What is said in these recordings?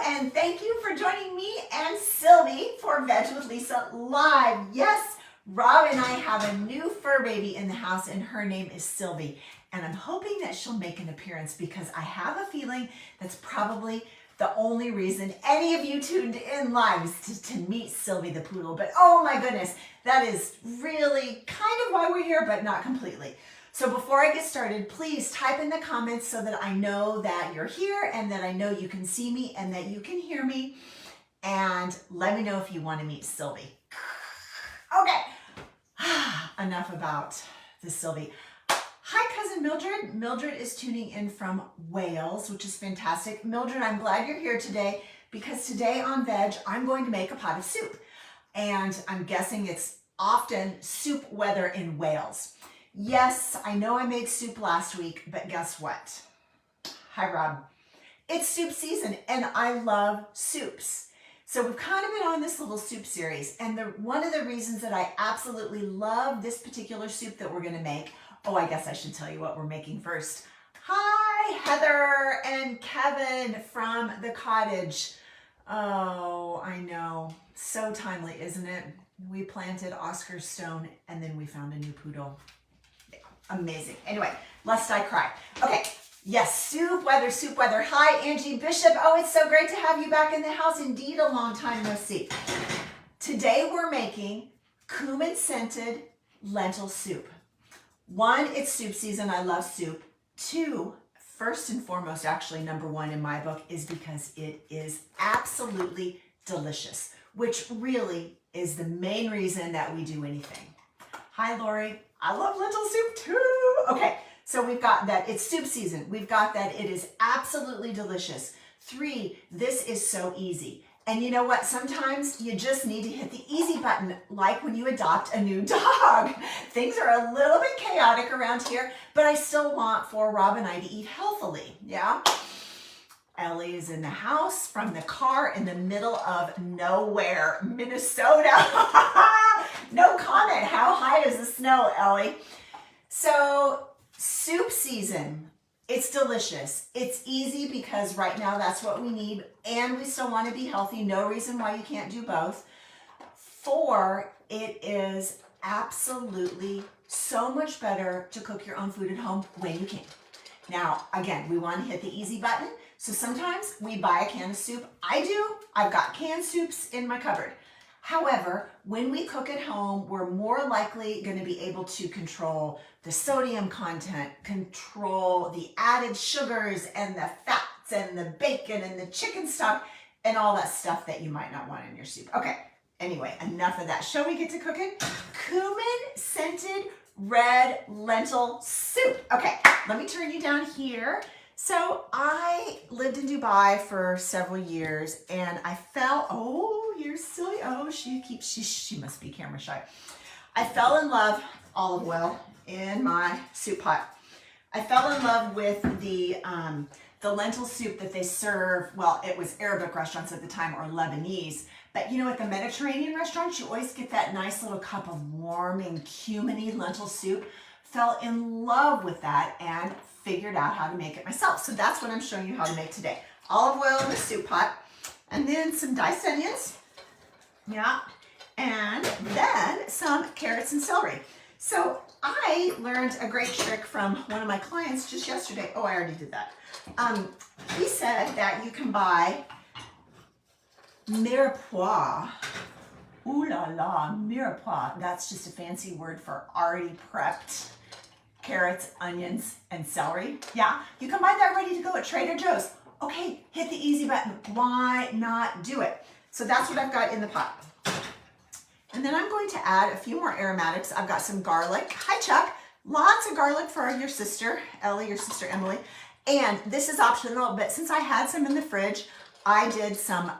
and thank you for joining me and Sylvie for Veg with Lisa Live. Yes, Rob and I have a new fur baby in the house and her name is Sylvie. And I'm hoping that she'll make an appearance because I have a feeling that's probably the only reason any of you tuned in live is to meet Sylvie the poodle. But oh my goodness, that is really kind of why we're here, but not completely. So before I get started, please type in the comments so that I know that you're here and that I know you can see me and that you can hear me. And let me know if you want to meet Sylvie. Okay, enough about the Sylvie. Hi, Cousin Mildred. Mildred is tuning in from Wales, which is fantastic. Mildred, I'm glad you're here today because today on Veg, I'm going to make a pot of soup. And I'm guessing it's often soup weather in Wales. Yes, I know I made soup last week, but guess what? Hi, Rob. It's soup season and I love soups. So we've kind of been on this little soup series. And one of the reasons that I absolutely love this particular soup that we're going to make, oh, I guess I should tell you what we're making first. Hi, Heather and Kevin from the cottage. Oh, I know. So timely, isn't it? We planted Oscar's stone and then we found a new poodle. Amazing. Anyway, lest I cry. Okay. Yes, soup weather, soup weather. Hi, Angie Bishop. Oh, it's so great to have you back in the house. Indeed, a long time no see. Today we're making cumin scented lentil soup. One, it's soup season. I love soup. Two, first and foremost, actually number one in my book is because it is absolutely delicious, which really is the main reason that we do anything. Hi, Lori. I love lentil soup too. Okay, so we've got that it's soup season. We've got that it is absolutely delicious. Three, this is so easy. And you know what? Sometimes you just need to hit the easy button, like when you adopt a new dog. Things are a little bit chaotic around here, but I still want for Rob and I to eat healthily, yeah? Ellie is in the house from the car in the middle of nowhere, Minnesota. No comment. How high is the snow, Ellie? So soup season, it's delicious. It's easy because right now that's what we need and we still want to be healthy. No reason why you can't do both. Four, it is absolutely so much better to cook your own food at home when you can. Now, again, we want to hit the easy button. So sometimes we buy a can of soup. I do. I've got canned soups in my cupboard. However, when we cook at home, we're more likely going to be able to control the sodium content, control the added sugars and the fats and the bacon and the chicken stock and all that stuff that you might not want in your soup. Okay, anyway, enough of that. Shall we get to cooking? Cumin scented red lentil soup. Okay, let me turn you down here. So I lived in Dubai for several years and I fell, oh, you're silly. Oh, she must be camera shy. I fell in love, olive oil in my soup pot. I fell in love with the lentil soup that they serve. Well, it was Arabic restaurants at the time or Lebanese, but you know, at the Mediterranean restaurants, you always get that nice little cup of warming, cumin-y lentil soup. Fell in love with that and figured out how to make it myself. So that's what I'm showing you how to make today. Olive oil in the soup pot, and then some diced onions, yeah, and then some carrots and celery. So I learned a great trick from one of my clients just yesterday. Oh, I already did that. He said that you can buy mirepoix. Ooh la la, mirepoix. That's just a fancy word for already prepped carrots, onions, and celery. Yeah, you can buy that ready to go at Trader Joe's. Okay, hit the easy button. Why not do it? So that's what I've got in the pot. And then I'm going to add a few more aromatics. I've got some garlic. Hi, Chuck. Lots of garlic for your sister, Ellie, your sister, Emily. And this is optional, but since I had some in the fridge, I did some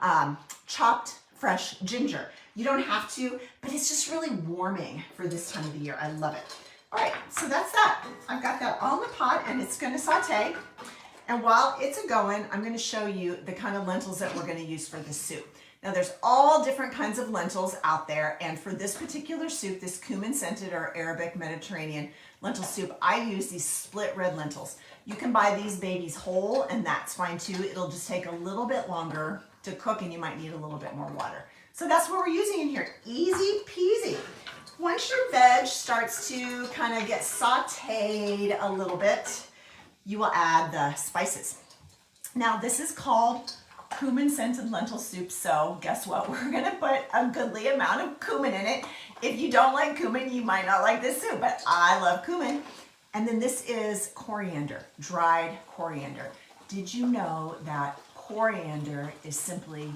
chopped fresh ginger. You don't have to, but it's just really warming for this time of the year. I love it. All right, so that's that. I've got that all in the pot and it's gonna saute. And while it's a-going, I'm gonna show you the kind of lentils that we're gonna use for this soup. Now there's all different kinds of lentils out there. And for this particular soup, this cumin scented or Arabic Mediterranean lentil soup, I use these split red lentils. You can buy these babies whole and that's fine too. It'll just take a little bit longer to cook and you might need a little bit more water. So that's what we're using in here. Easy peasy. Once your veg starts to kind of get sauteed a little bit, you will add the spices. Now this is called cumin scented lentil soup, so guess what? We're gonna put a goodly amount of cumin in it. If you don't like cumin, you might not like this soup, but I love cumin. And then this is coriander, dried coriander. Did you know that coriander is simply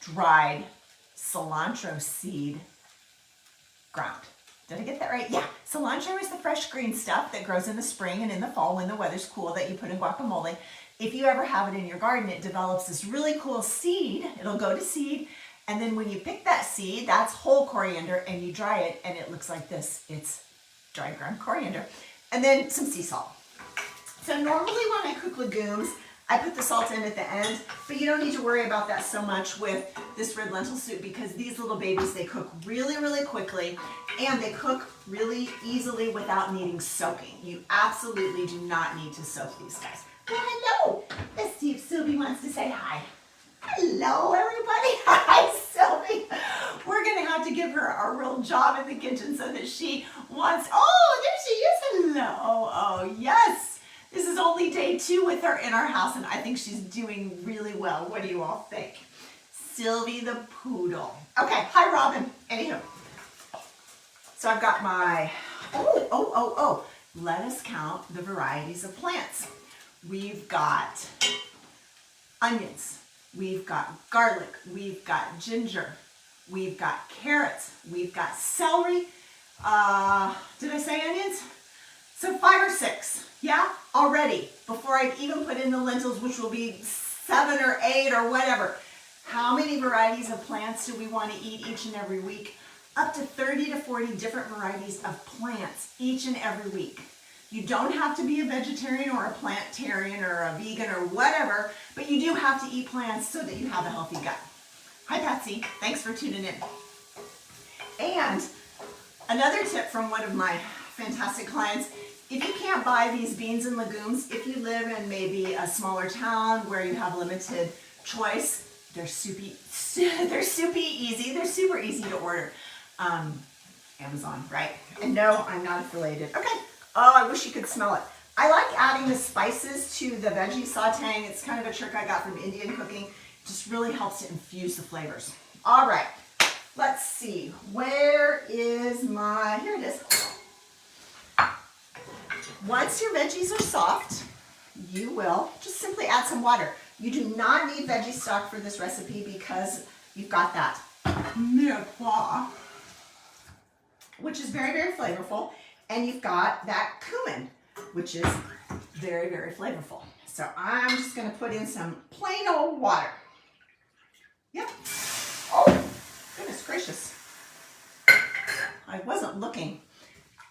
dried cilantro seed ground? Did I get that right? Yeah, cilantro is the fresh green stuff that grows in the spring and in the fall when the weather's cool that you put in guacamole. If you ever have it in your garden, it develops this really cool seed. It'll go to seed, and then when you pick that seed, that's whole coriander, and you dry it, and it looks like this. It's dried ground coriander. And then some sea salt. So normally when I cook legumes, I put the salt in at the end, but you don't need to worry about that so much with this red lentil soup because these little babies, they cook really, really quickly, and they cook really easily without needing soaking. You absolutely do not need to soak these guys. Well, hello. Let's see if Sylvie wants to say hi. Hello, everybody. Hi, Sylvie. We're going to have to give her a real job in the kitchen so that she wants, oh, there she is. Hello. Oh, yes. This is only day 2 with her in our house, and I think she's doing really well. What do you all think? Sylvie the poodle. Okay, hi, Robin. Anywho, so I've got my, let us count the varieties of plants. We've got onions, we've got garlic, we've got ginger, we've got carrots, we've got celery. Did I say onions? So 5 or 6, yeah, already, before I've even put in the lentils, which will be 7 or 8 or whatever. How many varieties of plants do we want to eat each and every week? Up to 30 to 40 different varieties of plants each and every week. You don't have to be a vegetarian or a plantarian or a vegan or whatever, but you do have to eat plants so that you have a healthy gut. Hi, Patsy. Thanks for tuning in. And another tip from one of my fantastic clients, if you can't buy these beans and legumes, if you live in maybe a smaller town where you have limited choice, they're soupy easy. They're super easy to order. Amazon, right? And no, I'm not affiliated. Okay. Oh, I wish you could smell it. I like adding the spices to the veggie sauteing. It's kind of a trick I got from Indian cooking. It just really helps to infuse the flavors. All right, let's see. Where is my, here it is. Once your veggies are soft, you will just simply add some water. You do not need veggie stock for this recipe because you've got that mirepoix, which is very, very flavorful. And you've got that cumin, which is very, very flavorful. So I'm just going to put in some plain old water. Yep. Oh, goodness gracious. I wasn't looking.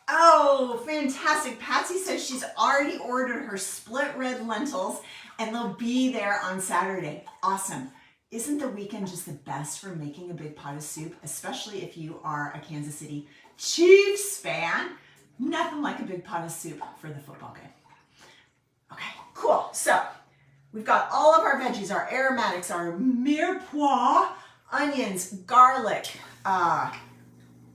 Oh, fantastic. Patsy says she's already ordered her split red lentils and they'll be there on Saturday. Awesome. Isn't the weekend just the best for making a big pot of soup, especially if you are a Kansas City Chiefs fan? Nothing like a big pot of soup for the football game. Okay, cool. So we've got all of our veggies, our aromatics, our mirepoix, onions, garlic,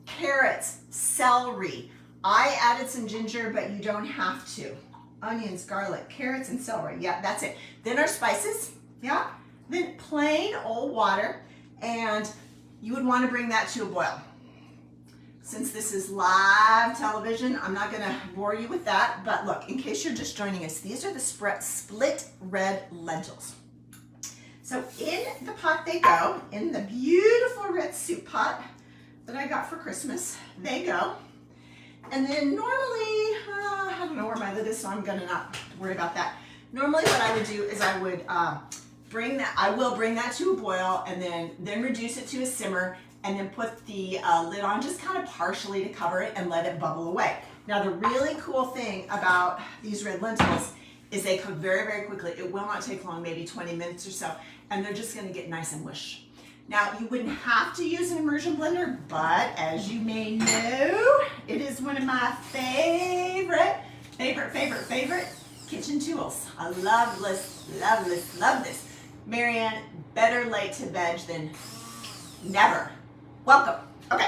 carrots, celery. I added some ginger, but you don't have to. Onions, garlic, carrots, and celery. Yeah, that's it. Then our spices. Yeah. Then plain old water. And you would want to bring that to a boil. Since this is live television, I'm not going to bore you with that. But look, in case you're just joining us, these are the split red lentils. So in the pot they go, in the beautiful red soup pot that I got for Christmas, they go. And then normally, I don't know where my lid is, so I'm gonna not worry about that. Normally what I would do is I would bring that to a boil and then reduce it to a simmer and then put the lid on just kind of partially to cover it and let it bubble away. Now the really cool thing about these red lentils is they cook very, very quickly. It will not take long, maybe 20 minutes or so, and they're just gonna get nice and mush. Now, you wouldn't have to use an immersion blender, but as you may know, it is one of my favorite kitchen tools. I love this. Marianne, better late to veg than never. Welcome. Okay,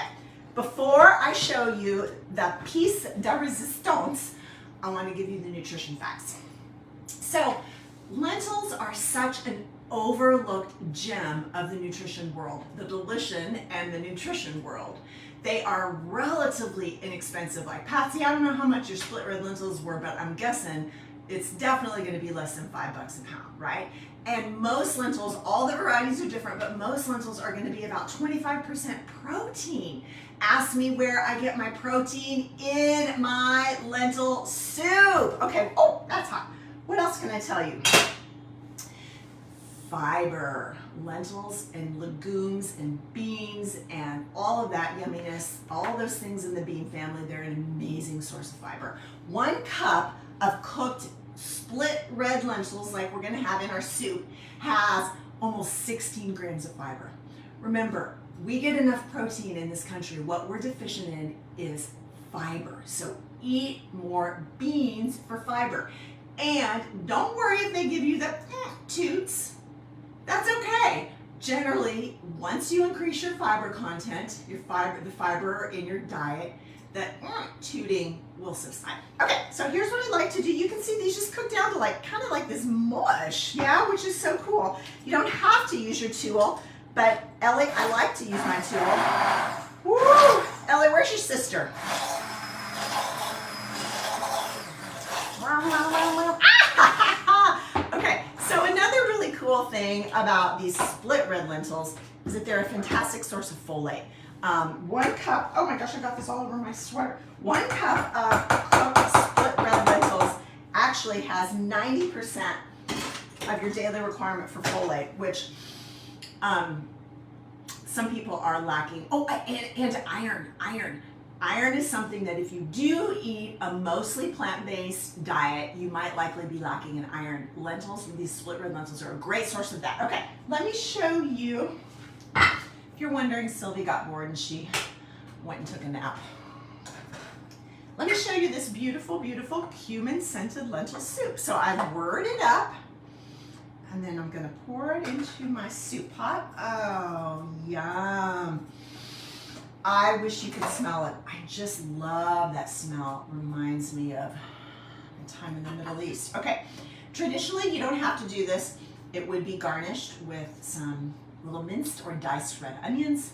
before I show you the piece de resistance, I want to give you the nutrition facts. So, lentils are such an overlooked gem of the nutrition world, the delition and the nutrition world. They are relatively inexpensive. Like, Patsy, I don't know how much your split red lentils were, but I'm guessing it's definitely going to be less than $5 a pound, right? And most lentils, all the varieties are different, but most lentils are going to be about 25% protein. Ask me where I get my protein: in my lentil soup. Okay, oh, that's hot. What else can I tell you? Fiber. Lentils and legumes and beans and all of that yumminess, all those things in the bean family, they're an amazing source of fiber. 1 cup of cooked split red lentils, like we're going to have in our soup, has almost 16 grams of fiber. Remember, we get enough protein in this country. What we're deficient in is fiber. So eat more beans for fiber. And don't worry if they give you the toots. That's okay. Generally, once you increase your fiber content, the fiber in your diet, the tooting will subside. Okay, so here's what I like to do. You can see these just cook down to like kind of like this mush, yeah, which is so cool. You don't have to use your tool, but Ellie, I like to use my tool. Woo! Ellie, where's your sister? Okay, so another really cool thing about these split red lentils is that they're a fantastic source of folate. 1 cup, oh my gosh, I got this all over my sweater. 1 cup of cooked split red lentils actually has 90% of your daily requirement for folate, which some people are lacking. Oh, and iron. Iron is something that if you do eat a mostly plant-based diet, you might likely be lacking in iron. Lentils, these split red lentils, are a great source of that. Okay, let me show you. If you're wondering, Sylvie got bored and she went and took a nap. Let me show you this beautiful, beautiful cumin-scented lentil soup. So I've whirred it up, and then I'm gonna pour it into my soup pot. Oh, yum. I wish you could smell it. I just love that smell. Reminds me of my time in the Middle East. Okay, traditionally you don't have to do this. It would be garnished with some little minced or diced red onions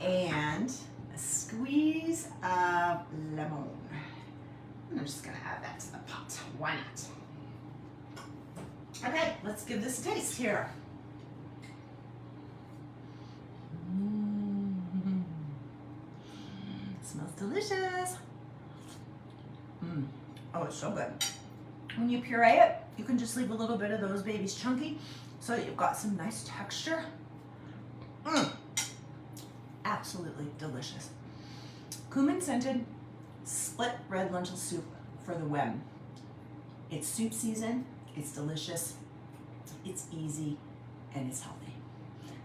and a squeeze of lemon. And I'm just gonna add that to the pot. Why not? Okay, let's give this a taste here. Smells delicious. Oh, it's so good. When you puree it, you can just leave a little bit of those babies chunky so that you've got some nice texture. Absolutely delicious. Cumin scented split red lentil soup for the web. It's soup season, it's delicious, it's easy, and it's healthy.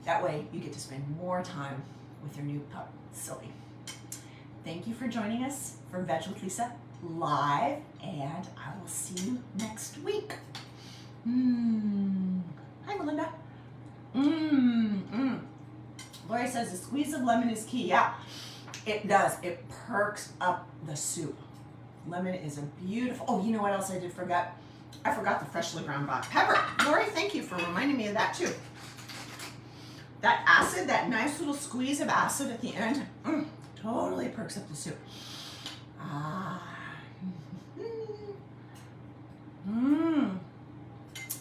That way you get to spend more time with your new pup, Sylvie. Thank you for joining us for Veg with Lisa live, and I will see you next week. Hi, Melinda. Lori says a squeeze of lemon is key. Yeah, it does. It perks up the soup. Lemon is a beautiful. Oh, you know what else I did forget? I forgot the freshly ground black pepper. Lori, thank you for reminding me of that too. That acid, that nice little squeeze of acid at the end, totally perks up the soup.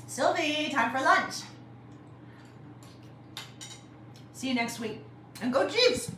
Sylvie, time for lunch. See you next week. And go Chiefs!